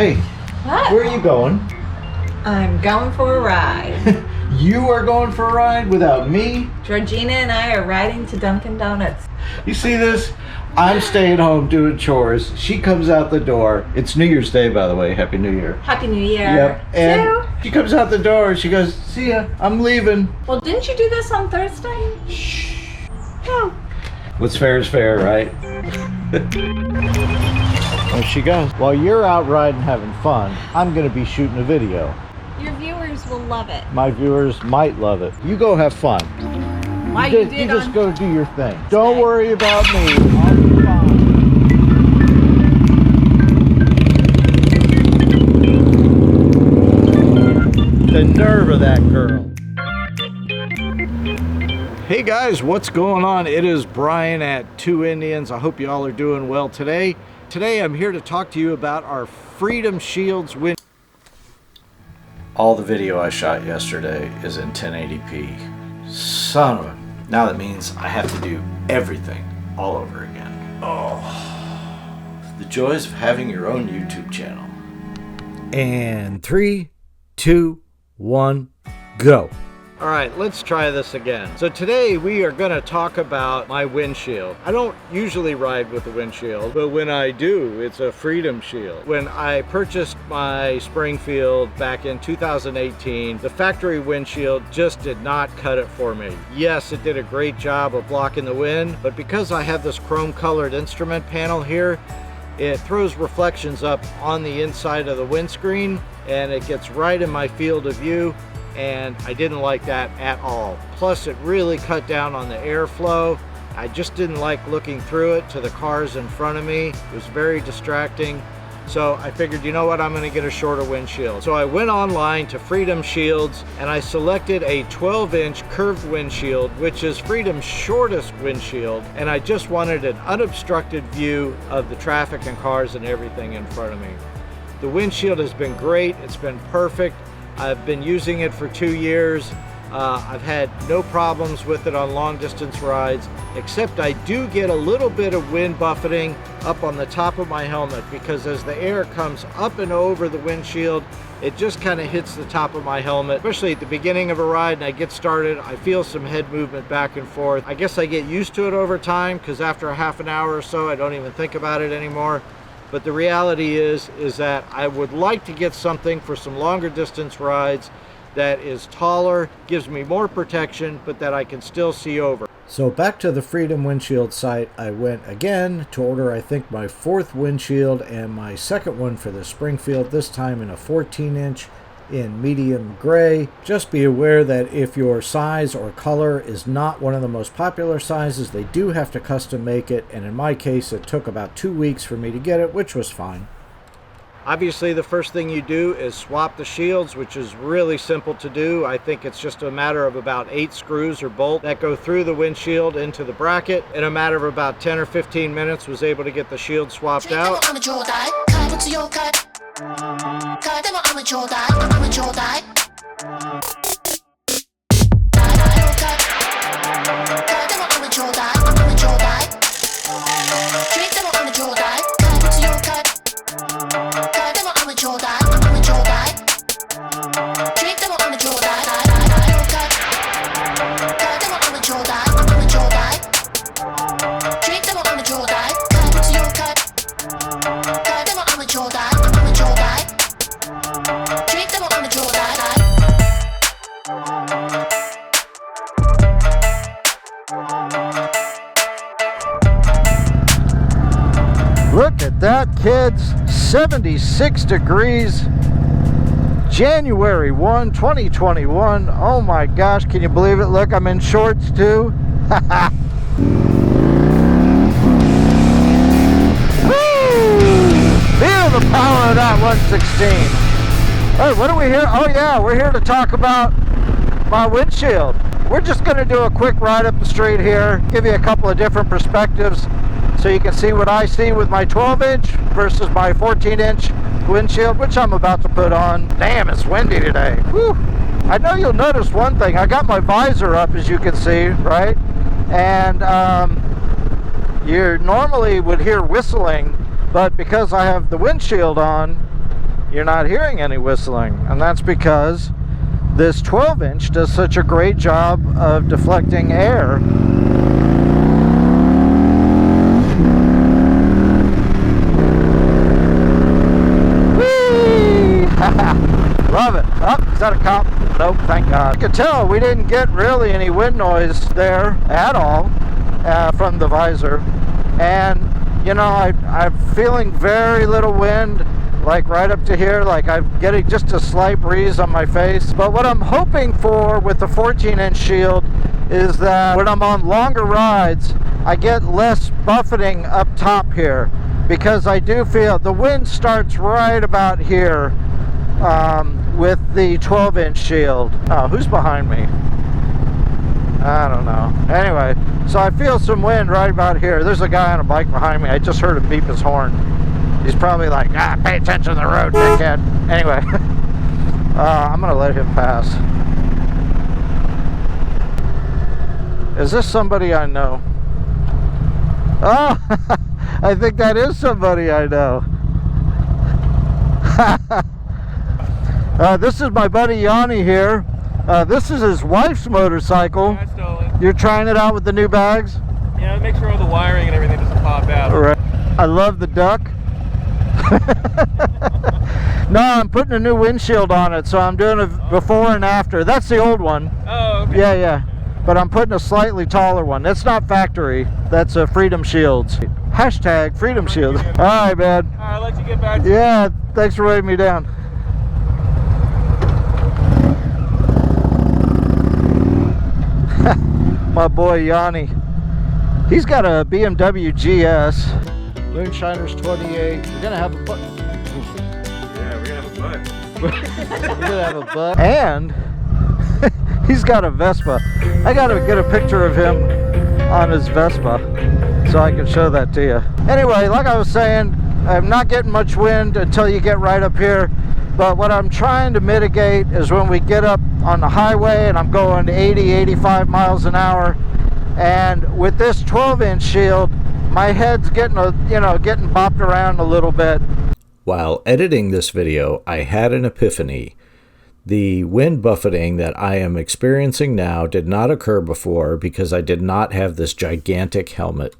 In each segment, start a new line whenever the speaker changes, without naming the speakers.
Hey,
What?
where are you going?
I'm going for a ride.
You are going for a ride without me?
Georgina and I are riding to Dunkin' Donuts.
You see this? I'm staying home doing chores. She comes out the door. It's New Year's Day, by the way. Happy New Year.
Happy New Year.
Yep. And
Sue?
she comes out the door and she goes, "See ya, I'm leaving."
Well, didn't you do this on Thursday?
Shh.
Oh.
What's fair is fair, right? There she goes. While you're out riding having fun, I'm going to be shooting a video.
Your viewers will love it.
My viewers might love it. You go have fun.
Why
You just go do your thing. Don't worry about me. I'll be fine. The nerve of that girl. Hey guys, what's going on? It is Brian at Two Indians. I hope you all are doing well today. Today I'm here to talk to you about our Freedom Shields wind. All the video I shot yesterday is in 1080p. Son of a... Now that means I have to do everything all over again. Oh, the joys of having your own YouTube channel. And 3, 2, 1, go. All right, let's try this again. So today we are gonna talk about my windshield. I don't usually ride with a windshield, but when I do, it's a Freedom Shield. When I purchased my Springfield back in 2018, the factory windshield just did not cut it for me. Yes, it did a great job of blocking the wind, but because I have this chrome colored instrument panel here, it throws reflections up on the inside of the windscreen and it gets right in my field of view. And I didn't like that at all. Plus it really cut down on the airflow. I just didn't like looking through it to the cars in front of me. It was very distracting. So I figured, you know what, I'm gonna get a shorter windshield. So I went online to Freedom Shields and I selected a 12-inch curved windshield, which is Freedom's shortest windshield. And I just wanted an unobstructed view of the traffic and cars and everything in front of me. The windshield has been great, it's been perfect. I've been using it for 2 years. I've had no problems with it on long distance rides, except I do get a little bit of wind buffeting up on the top of my helmet because as the air comes up and over the windshield, it just kind of hits the top of my helmet, especially at the beginning of a ride and I get started, I feel some head movement back and forth. I guess I get used to it over time because after a half an hour or so, I don't even think about it anymore. But the reality is that I would like to get something for some longer distance rides that is taller, gives me more protection, but that I can still see over. So back to the Freedom Windshield site, I went again to order, I think, my 4th windshield and my 2nd one for the Springfield, this time in a 14-inch in medium gray. Just be aware that if your size or color is not one of the most popular sizes, they do have to custom make it, and in my case it took about 2 weeks for me to get it, which was fine. Obviously the first thing you do is swap the shields, which is really simple to do. I think it's just a matter of about 8 screws or bolts that go through the windshield into the bracket. In a matter of about 10 or 15 minutes was able to get the shield swapped out. Look at that, kids. 76 degrees. January 1, 2021. Oh my gosh, can you believe it? Look, I'm in shorts too. Feel the power of that 116. Hey, what are we here? Oh yeah, we're here to talk about my windshield. We're just going to do a quick ride up the street here, give you a couple of different perspectives so you can see what I see with my 12-inch versus my 14-inch windshield, which I'm about to put on. Damn, it's windy today. Whew. I know you'll notice one thing. I got my visor up, as you can see, right? And you normally would hear whistling, but because I have the windshield on, you're not hearing any whistling, and that's because this 12-inch does such a great job of deflecting air. Whee! Love it. Oh, is that a cop? Nope, thank God. You can tell we didn't get really any wind noise there at all from the visor. And, you know, I'm feeling very little wind, like right up to here. Like I'm getting just a slight breeze on my face. But what I'm hoping for with the 14-inch shield is that when I'm on longer rides, I get less buffeting up top here. Because I do feel the wind starts right about here with the 12-inch shield. Oh, who's behind me? I don't know. Anyway, so I feel some wind right about here. There's a guy on a bike behind me. I just heard him beep his horn. He's probably like, pay attention to the road, dickhead. Anyway, I'm gonna let him pass. Is this somebody I know? Oh, I think that is somebody I know. This is my buddy Yanni here. This is his wife's motorcycle.
I stole it.
You're trying it out with the new bags?
Yeah, make sure all the wiring and everything doesn't pop out.
All right. I love the duck. No, I'm putting a new windshield on it, so I'm doing a before and after. That's the old one.
Oh, okay.
Yeah. But I'm putting a slightly taller one. That's not factory. That's a Freedom Shields. Hashtag Freedom Shield. All right, man.
All right, I'll let you get back to
Yeah, thanks for waiting me down. My boy Yanni. He's got a BMW GS. Moonshiners 28. We're gonna have a butt.
Yeah, we're gonna have a butt.
We're gonna have a butt. And he's got a Vespa. I gotta get a picture of him on his Vespa so I can show that to you. Anyway, like I was saying, I'm not getting much wind until you get right up here. But what I'm trying to mitigate is when we get up on the highway and I'm going 80, 85 miles an hour. And with this 12-inch shield, my head's getting getting bopped around a little bit.
While editing this video, I had an epiphany. The wind buffeting that I am experiencing now did not occur before because I did not have this gigantic helmet.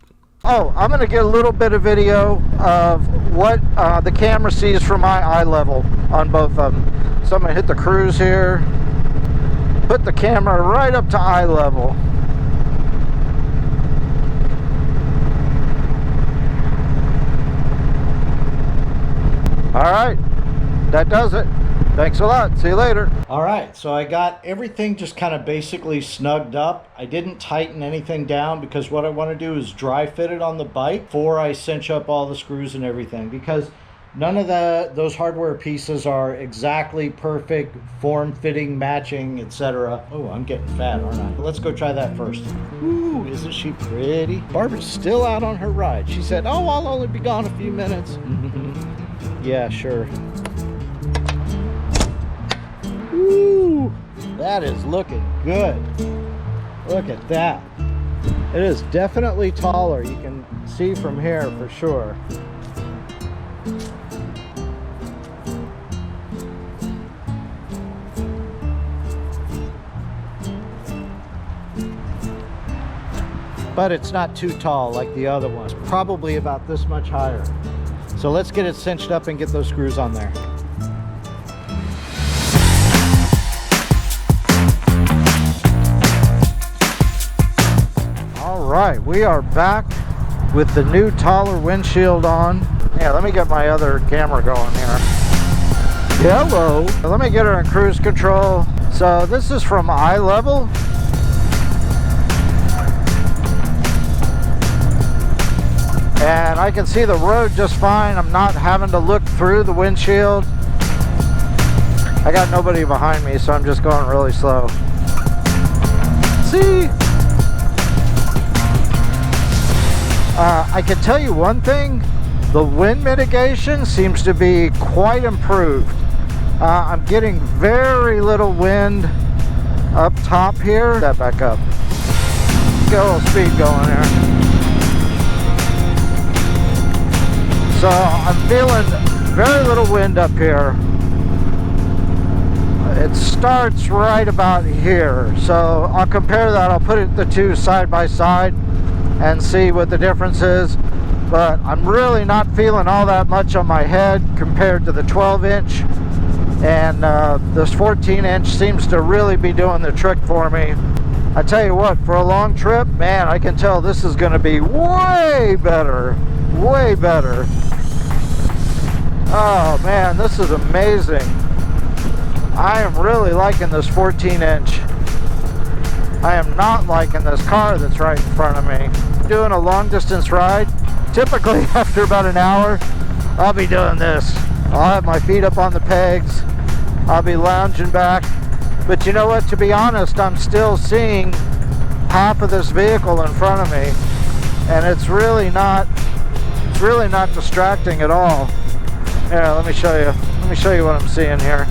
Oh, I'm going to get a little bit of video of what the camera sees from my eye level on both of them. So I'm going to hit the cruise here, put the camera right up to eye level. All right, that does it. Thanks a lot. See you later. All right, so I got everything just kind of basically snugged up. I didn't tighten anything down because what I want to do is dry fit it on the bike before I cinch up all the screws and everything, because none of those hardware pieces are exactly perfect, form-fitting, matching, etc. Oh, I'm getting fat, aren't I? Let's go try that first. Ooh, isn't she pretty? Barbara's still out on her ride. She said, oh, I'll only be gone a few minutes. Yeah, sure. Ooh, that is looking good. Look at that. It is definitely taller. You can see from here for sure. But it's not too tall like the other one. It's probably about this much higher. So let's get it cinched up and get those screws on there. All right, we are back with the new taller windshield on. Yeah, let me get my other camera going here. Hello. Let me get her in cruise control. So this is from eye level. And I can see the road just fine. I'm not having to look through the windshield. I got nobody behind me, so I'm just going really slow. See? I can tell you one thing. The wind mitigation seems to be quite improved. I'm getting very little wind up top here. That back up. Get a little speed going here. So I'm feeling Very little wind up here. It starts right about here. So I'll compare that. I'll put the two side by side and see what the difference is. But I'm really not feeling all that much on my head compared to the 12-inch. And this 14-inch seems to really be doing the trick for me. I tell you what, for a long trip, man, I can tell this is going to be way better. Way better. Oh man, this is amazing. I am really liking this 14-inch. I am not liking this car that's right in front of me. Doing a long distance ride, typically after about an hour, I'll be doing this. I'll have my feet up on the pegs. I'll be lounging back. But you know what, to be honest, I'm still seeing half of this vehicle in front of me. And it's really not distracting at all. Here, let me show you. Let me show you what I'm seeing here.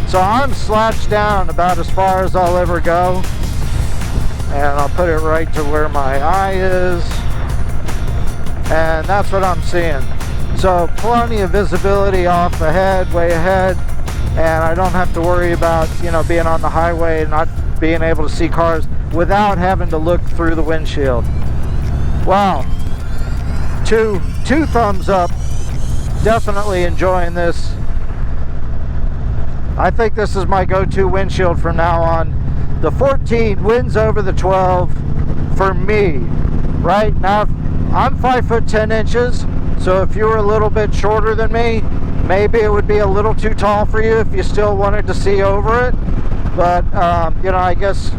So I'm slouched down about as far as I'll ever go. And I'll put it right to where my eye is. And that's what I'm seeing. So plenty of visibility off ahead, way ahead. And I don't have to worry about, you know, being on the highway and not being able to see cars without having to look through the windshield. Wow. Two thumbs up. Definitely enjoying this. I think this is my go-to windshield from now on. The 14 wins over the 12 for me. Right now, I'm 5'10" inches, so if you were a little bit shorter than me, maybe it would be a little too tall for you if you still wanted to see over it. But you know, I guess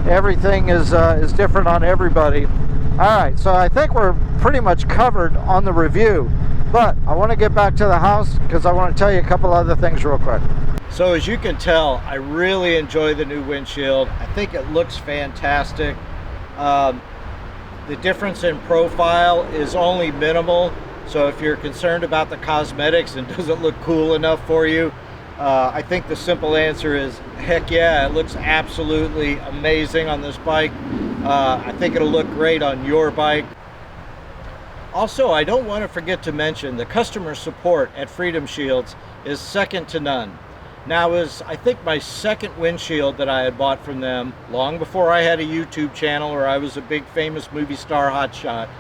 everything is different on everybody. All right, so I think we're pretty much covered on the review. But I want to get back to the house because I want to tell you a couple other things real quick. So as you can tell, I really enjoy the new windshield. I think it looks fantastic. The difference in profile is only minimal. So if you're concerned about the cosmetics and does it look cool enough for you, I think the simple answer is heck yeah, it looks absolutely amazing on this bike. I think it'll look great on your bike. Also, I don't want to forget to mention the customer support at Freedom Shields is second to none. Now, it was, I think, my second windshield that I had bought from them long before I had a YouTube channel or I was a big famous movie star hotshot.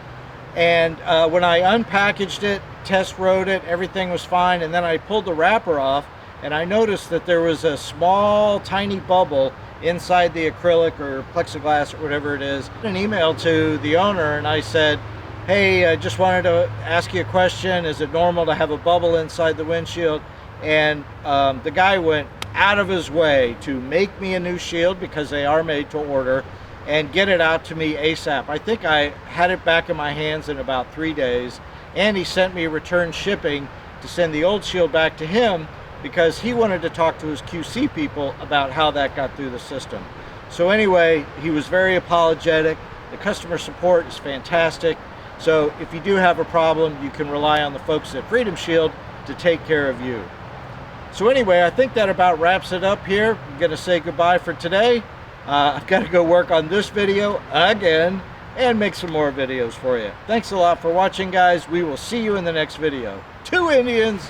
And when I unpackaged it, test rode it, everything was fine, and then I pulled the wrapper off and I noticed that there was a small tiny bubble inside the acrylic or plexiglass or whatever it is. An email to the owner and I said, hey, I just wanted to ask you a question. Is it normal to have a bubble inside the windshield? And the guy went out of his way to make me a new shield because they are made to order and get it out to me ASAP. I think I had it back in my hands in about 3 days, and he sent me return shipping to send the old shield back to him because he wanted to talk to his QC people about how that got through the system. So anyway, he was very apologetic. The customer support is fantastic. So if you do have a problem, you can rely on the folks at Freedom Shield to take care of you. So anyway, I think that about wraps it up here. I'm going to say goodbye for today. I've got to go work on this video again and make some more videos for you. Thanks a lot for watching, guys. We will see you in the next video. 2 Indians!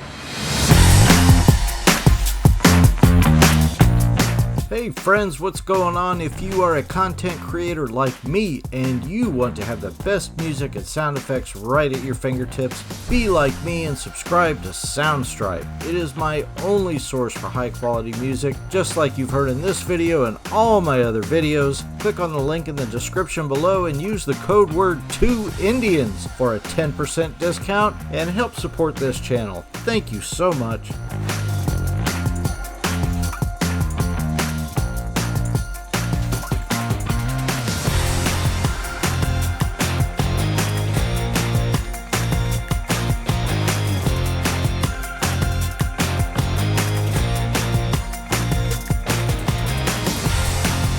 Hey friends, what's going on? If you are a content creator like me and you want to have the best music and sound effects right at your fingertips, be like me and subscribe to Soundstripe. It is my only source for high quality music, just like you've heard in this video and all my other videos. Click on the link in the description below and use the code word 2Indians for a 10% discount and help support this channel. Thank you so much.